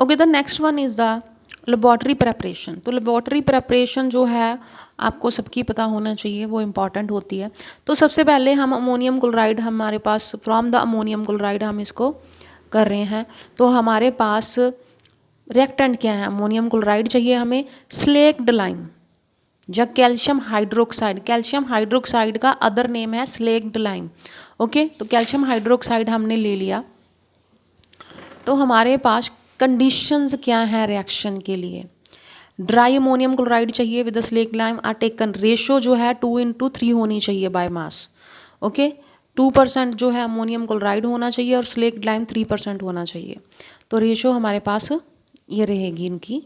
Okay, the next one is the laboratory preparation. तो laboratory preparation जो है आपको सबकी पता होना चाहिए, वो इम्पॉर्टेंट होती है। तो सबसे पहले हम अमोनियम क्लोराइड, हमारे पास फ्रॉम द अमोनियम क्लोराइड हम इसको कर रहे हैं। तो हमारे पास रिएक्टेंट क्या है, अमोनियम क्लोराइड चाहिए हमें, स्लेक्ड लाइम या कैल्शियम हाइड्रोक्साइड। कैल्शियम हाइड्रोक्साइड का अदर नेम है स्लेक्ड लाइम। ओके, तो कैल्शियम हाइड्रोक्साइड हमने ले लिया। तो हमारे पास कंडीशंस क्या हैं रिएक्शन के लिए। ड्राई अमोनियम क्लोराइड चाहिए with slaked lime are taken, ratio जो है 2:3 होनी चाहिए बाय मास। ओके, 2% जो है अमोनियम क्लोराइड होना चाहिए और स्लेक्ड लाइम 3% होना चाहिए। तो रेशो हमारे पास ये रहेगी इनकी।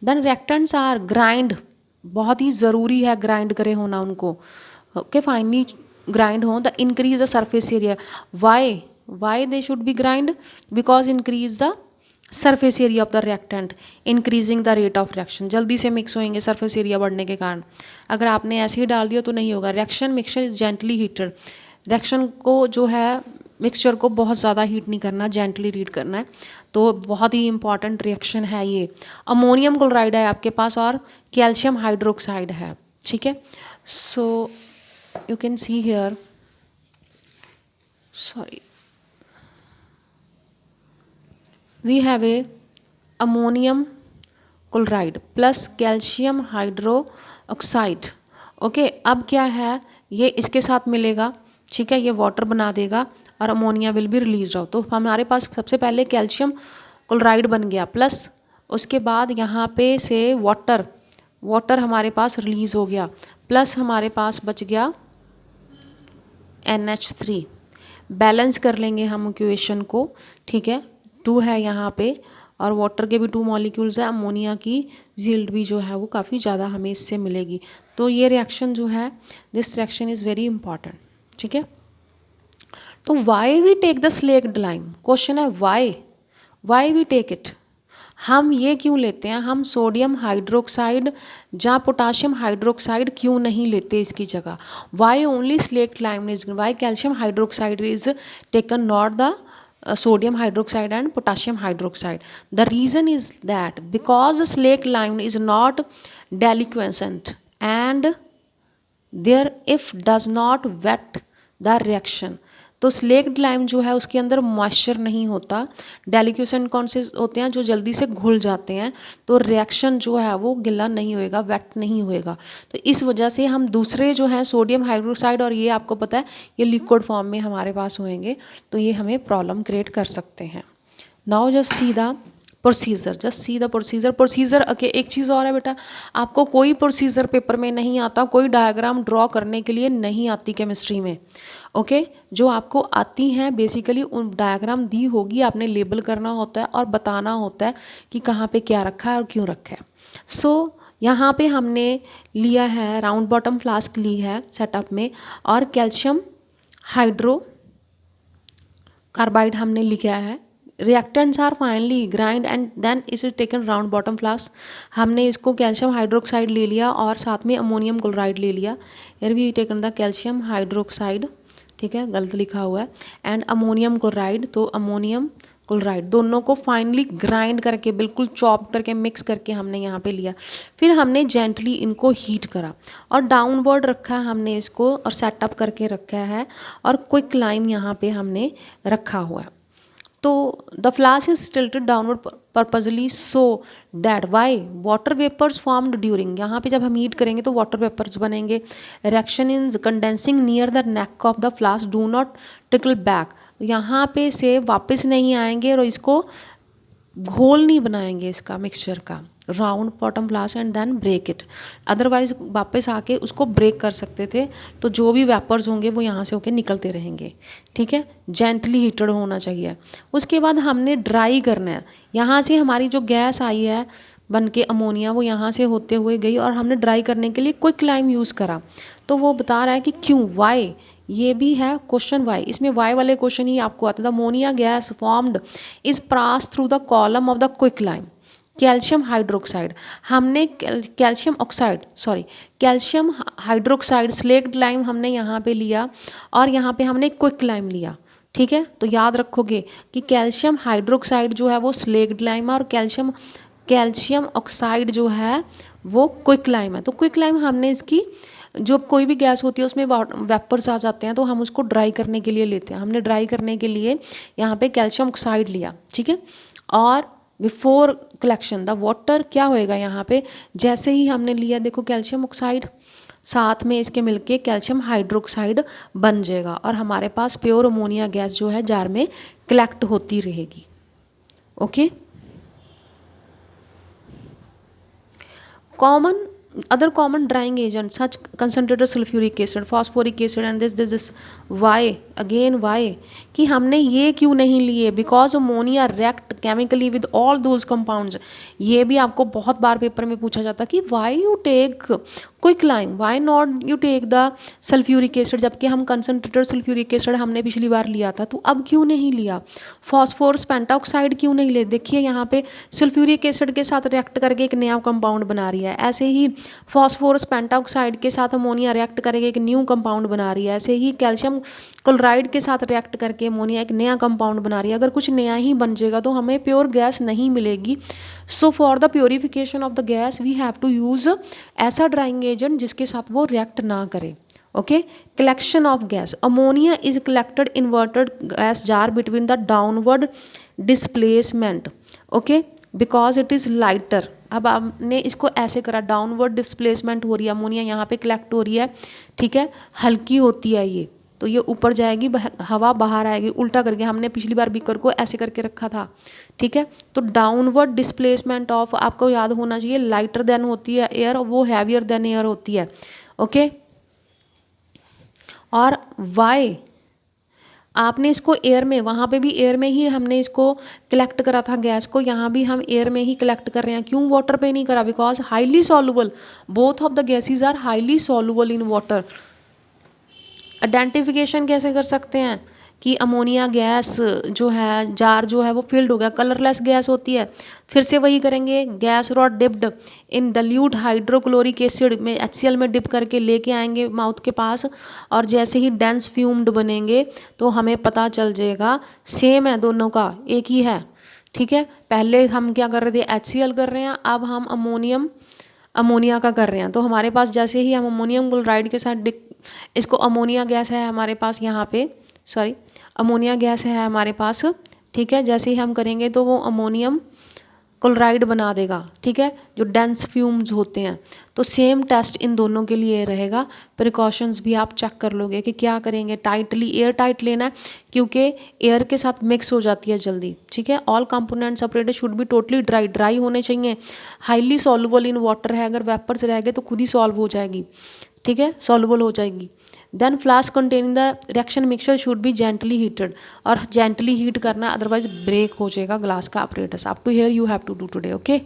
देन रिएक्टेंट्स आर ग्राइंड, बहुत ही ज़रूरी है ग्राइंड करे होना उनको। ओके, फाइनली ग्राइंड हो। The increase the surface area, why they should be grind, because increase the surface area of the reactant, increasing the rate of reaction. जल्दी से mix होंगे सरफेस एरिया बढ़ने के कारण। अगर आपने ऐसे ही डाल दिया तो नहीं होगा। Reaction mixture is gently heated, reaction को जो है मिक्सचर को बहुत ज़्यादा हीट नहीं करना, जेंटली हीट करना है। तो बहुत ही इंपॉर्टेंट रिएक्शन है ये। अमोनियम क्लोराइड है आपके पास और कैल्शियम हाइड्रोक्साइड है, ठीक है। So you can see here, sorry, we have a ammonium chloride plus calcium hydroxide। Okay, अब क्या है, ये इसके साथ मिलेगा, ठीक है, ये वाटर बना देगा और ammonia will be release out. तो हमारे पास सबसे पहले कैल्शियम क्लोराइड बन गया, प्लस उसके बाद यहाँ पे से वाटर हमारे पास रिलीज हो गया, प्लस हमारे पास बच गया NH3। बैलेंस कर लेंगे हम इक्वेशन को, ठीक है। 2 है यहाँ पे और वाटर के भी 2 मॉलिक्यूल्स है। अमोनिया की यील्ड भी जो है वो काफ़ी ज़्यादा हमें इससे मिलेगी। तो ये रिएक्शन जो है, this reaction is very important, ठीक है। तो why we take the slaked lime, question है वाई वी टेक इट, हम ये क्यों लेते हैं, हम सोडियम हाइड्रोक्साइड या पोटाशियम हाइड्रोक्साइड क्यों नहीं लेते इसकी जगह। Why only slaked lime is, why calcium hydroxide is taken, not the sodium hydroxide and potassium hydroxide. The reason is that because the slaked lime is not deliquescent and there if does not wet the reaction, तो slaked lime जो है उसके अंदर moisture नहीं होता। डेलिक्यूसेंट कौन से होते हैं, जो जल्दी से घुल जाते हैं, तो रिएक्शन जो है वो गिला नहीं होएगा, वेट नहीं होएगा। तो इस वजह से हम दूसरे जो है सोडियम हाइड्रोक्साइड, और ये आपको पता है ये लिक्विड फॉर्म में हमारे पास होंगे, तो ये हमें प्रॉब्लम क्रिएट कर सकते हैं। Now just see the procedure, just see the procedure. Okay, एक चीज़ और है बेटा, आपको कोई प्रोसीजर पेपर में नहीं आता, कोई डायग्राम ड्रॉ करने के लिए नहीं आती केमिस्ट्री में। ओके, जो आपको आती हैं बेसिकली उन डायग्राम दी होगी, आपने लेबल करना होता है और बताना होता है कि कहाँ पे क्या रखा है और क्यों रखा है। सो यहाँ पे हमने लिया है राउंड बॉटम फ्लास्क ली है सेटअप में, और कैल्शियम हाइड्रो कार्बाइड हमने लिखा है। Reactants are finely grind and then is taken round bottom flask. हमने इसको कैल्शियम हाइड्रोक्साइड ले लिया और साथ में अमोनियम क्लोराइड ले लिया। Here we taken the calcium hydroxide, ठीक है, गलत लिखा हुआ है, एंड अमोनियम क्लोराइड। तो अमोनियम क्लोराइड दोनों को फाइनली ग्राइंड करके, बिल्कुल चॉप करके, मिक्स करके हमने यहाँ पे लिया। फिर हमने जेंटली इनको हीट करा और डाउनवर्ड रखा हमने इसको, और सेटअप करके रखा है, और क्विक लाइम यहाँ पे हमने रखा हुआ है। तो the flask is tilted downward purposely so that why water vapours formed during, यहाँ पे जब हम हीट करेंगे तो वाटर वेपर्स बनेंगे। Reaction in condensing near the neck of the flask do not trickle back, यहाँ पे से वापस नहीं आएंगे और इसको घोल नहीं बनाएंगे इसका मिक्सचर का। Round bottom flask and then break it, otherwise वापस आके उसको ब्रेक कर सकते थे, तो जो भी वेपर्स होंगे वो यहाँ से होके निकलते रहेंगे, ठीक है। जेंटली हीटेड होना चाहिए। उसके बाद हमने ड्राई करना है, यहाँ से हमारी जो गैस आई है बन के अमोनिया, वो यहाँ से होते हुए गई और हमने ड्राई करने के लिए क्विक लाइम यूज़ करा। तो वो बता रहा है कि क्यों, वाई, ये भी है क्वेश्चन वाई, इसमें वाई वाले क्वेश्चन ही आपको आते हैं। The ammonia gas formed is pass through the column of the quick lime calcium hydroxide, हमने कैल्शियम हाइड्रोक्साइड स्लेक्ड लाइम हमने यहाँ पे लिया और यहाँ पे हमने क्विक लाइम लिया, ठीक है। तो याद रखोगे कि कैल्शियम हाइड्रोक्साइड जो है वो स्लेक्ड लाइम है और कैल्शियम ऑक्साइड जो है वो क्विक लाइम है। तो क्विक लाइम हमने इसकी जो कोई भी गैस होती है उसमें वेपर्स आ जाते हैं तो हम उसको ड्राई करने के लिए लेते हैं। हमने ड्राई करने के लिए यहाँ पे कैल्शियम ऑक्साइड लिया, ठीक है। और बिफोर कलेक्शन द वाटर क्या होएगा यहाँ पे, जैसे ही हमने लिया देखो कैल्शियम ऑक्साइड, साथ में इसके मिलके कैल्शियम हाइड्रोक्साइड बन जाएगा और हमारे पास प्योर अमोनिया गैस जो है जार में कलेक्ट होती रहेगी। Okay. other common drying agents such concentrated sulfuric acid, phosphoric acid and this why कि हमने ये क्यों नहीं लिए, because ammonia react chemically with all those compounds. ये भी आपको बहुत बार पेपर में पूछा जाता कि why you take quick lime, why not you take the sulphuric acid, जबकि हम कंसनट्रेटेड सल्फ्यूरिक एसिड हमने पिछली बार लिया था, तो अब क्यों नहीं लिया। फॉस्फोरस पेंटाऑक्साइड क्यों नहीं ले, देखिए यहाँ पे सल्फ्यूरिक एसिड के साथ रिएक्ट करके एक नया कंपाउंड बना रही है, ऐसे ही फॉस्फोरस पेंटाऑक्साइड के साथ अमोनिया रिएक्ट करके एक न्यू कंपाउंड बना रही है, ऐसे ही कैल्शियम क्लोराइड के साथ रिएक्ट करके अमोनिया एक नया कंपाउंड बना रही है। अगर कुछ नया ही बन जाएगा तो हमें प्योर गैस नहीं मिलेगी। So for the purification of the gas we have to use ऐसा ड्राइंग एजेंट जिसके साथ वो रिएक्ट ना करे। Okay. Collection of gas, ammonia is collected inverted gas jar between the downward displacement, okay, because it is lighter. अब आपने इसको ऐसे करा, डाउनवर्ड डिस्प्लेसमेंट हो रही है, अमोनिया यहाँ पे कलेक्ट हो रही है, ठीक है, हल्की होती है ये, तो ये ऊपर जाएगी, हवा बाहर आएगी, उल्टा करके हमने पिछली बार बीकर को ऐसे करके रखा था, ठीक है। तो डाउनवर्ड डिस्प्लेसमेंट ऑफ, आपको याद होना चाहिए, लाइटर देन होती है एयर, वो हैवियर देन एयर होती है। ओके। और वाई आपने इसको एयर में, वहाँ पे भी एयर में ही हमने इसको कलेक्ट करा था गैस को, यहाँ भी हम एयर में ही कलेक्ट कर रहे हैं, क्यों वाटर पे नहीं करा, because highly soluble, both of the gases are highly soluble in water. Identification कैसे कर सकते हैं कि अमोनिया गैस जो है, जार जो है वो फिल्ड हो गया, कलरलेस गैस होती है, फिर से वही करेंगे, gas rod dipped in dilute hydrochloric acid में, HCl में डिप करके लेके आएंगे माउथ के पास, और जैसे ही डेंस फ्यूम्ड बनेंगे तो हमें पता चल जाएगा सेम है, दोनों का एक ही है, ठीक है। पहले हम क्या कर रहे थे, HCl कर रहे हैं, अब हम अमोनिया का कर रहे हैं। तो हमारे पास जैसे ही हम अमोनियम क्लोराइड के साथ इसको, अमोनिया गैस है हमारे पास यहाँ पे, अमोनिया गैस है हमारे पास, ठीक है, जैसे ही हम करेंगे तो वो अमोनियम क्लोराइड बना देगा, ठीक है, जो डेंस फ्यूम्स होते हैं। तो सेम टेस्ट इन दोनों के लिए रहेगा। प्रिकॉशंस भी आप चेक कर लोगे कि क्या करेंगे, टाइटली एयर टाइट लेना है, क्योंकि एयर के साथ मिक्स हो जाती है जल्दी, ठीक है। All component separated should be totally dry होने चाहिए। हाईली सॉल्युबल इन वाटर है, अगर वेपर्स रह गए तो खुद ही सॉल्व हो जाएगी, ठीक है, सॉल्युबल हो जाएगी। Then flask containing the reaction mixture should be gently heated, और जेंटली हीट करना, अदरवाइज ब्रेक हो जाएगा ग्लास का apparatus. Up to here you have to do today. Okay.